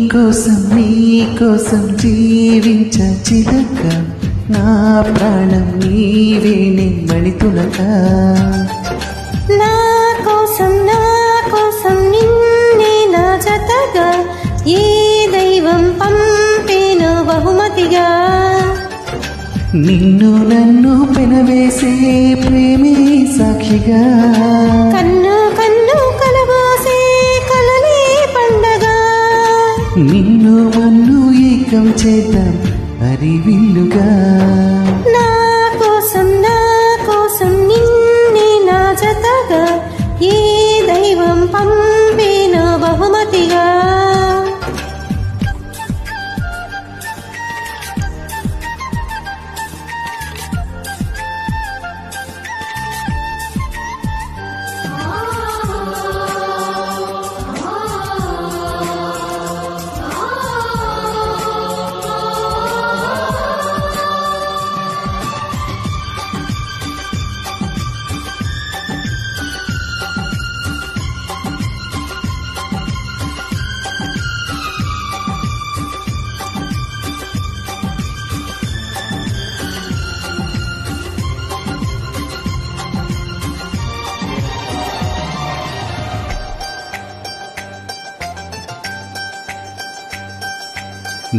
కోసం జీవించ చిలక నా ప్రాణం నీవేనే మణితులక నా కోసం నిన్నే నా జతగా ఏ దైవం పంపేను బహుమతిగా నిన్ను నన్ను పెనవేసే ప్రేమే సాక్షిగా కన్ను కలబోసే కలలే పండగ నిన్ను మన్ను ఏకం చేద్దాం అరివిల్లుగా నా కోసం నిన్నే నా జతగా ఏ దైవం పంపేను బహుమతిగా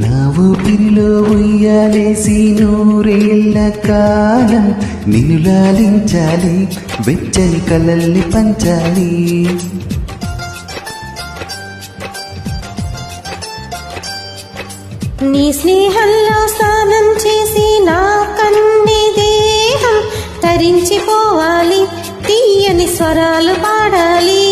నా ఊపిరిలో ఉయ్యాలేసి నూరేళ్ల కాలం నిన్ను లాలించాలి వెచ్చని కలల్ని పంచాలి నీ స్నేహంలో స్నానం చేసి నా కన్ని దేహం తరించిపోవాలి తీయని స్వరాలు పాడాలి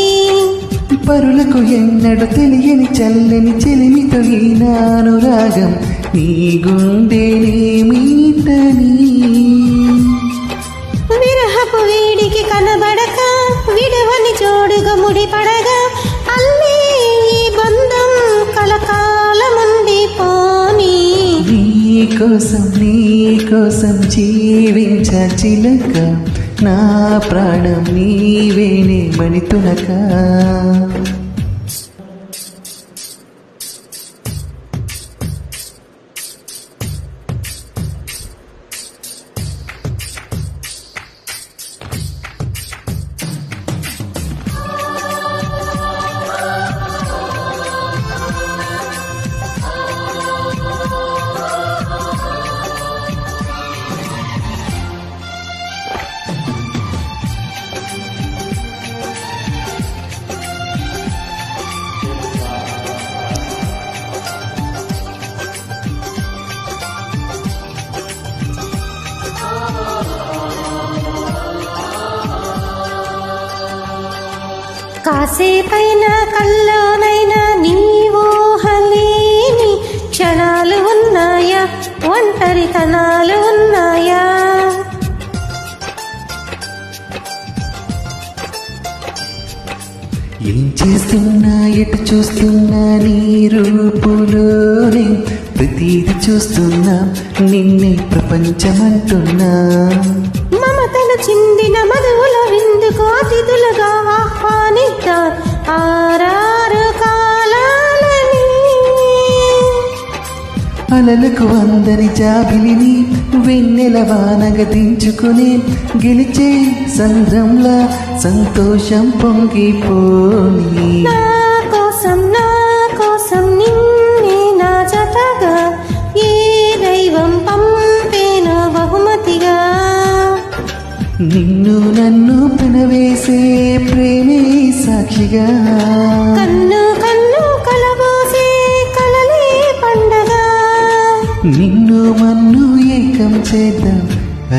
పరులకు ఎన్నడు తెలియని చల్లని చెలిమితో ఈనాను రాగం నీ గుండెనే మీటని విరహపు వీడికి కనబడక విడవని జోడుగా ముడిపడగా అల్లే ఈ బంధం కలకాలముండిపోని నీ కోసం జీవించ చిలక నా ప్రాణం నీవేనే మణితునక కాసేపైన కల్లోనైనా నీ ఊహలేని క్షణాలు ఉన్నాయా ఒంటరితనాలు ఉన్నాయా ఏం చేస్తున్నా ఎటు చూస్తున్నా నీ రూపులోనే ప్రతీది చూస్తున్నా నిన్నే ప్రపంచమంటున్నా మమతలు చిందిన మధువుల విందుకు అతిథులుగా ఆహ్వానిద్దాం ఆరారు కాలాలని అలలకు వందని జాబిలిని వెన్నెల వానగ దించుకుని గెలిచే సంద్రంలా సంతోషం పొంగిపోని నా కోసం నిన్నే నా జతగా ఏ దైవం పంపేను బహుమతిగా నిన్ను నన్ను పెనవేసే ప్రేమే సాక్షిగా కన్ను కలబోసే కలలే పండగ నిన్ను మన్ను ఏకం చేద్దాం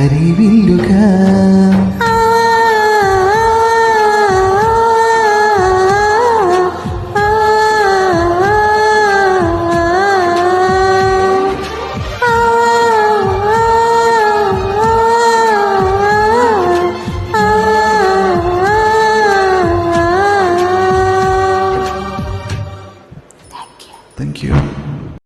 అరివిల్లుగా ఆ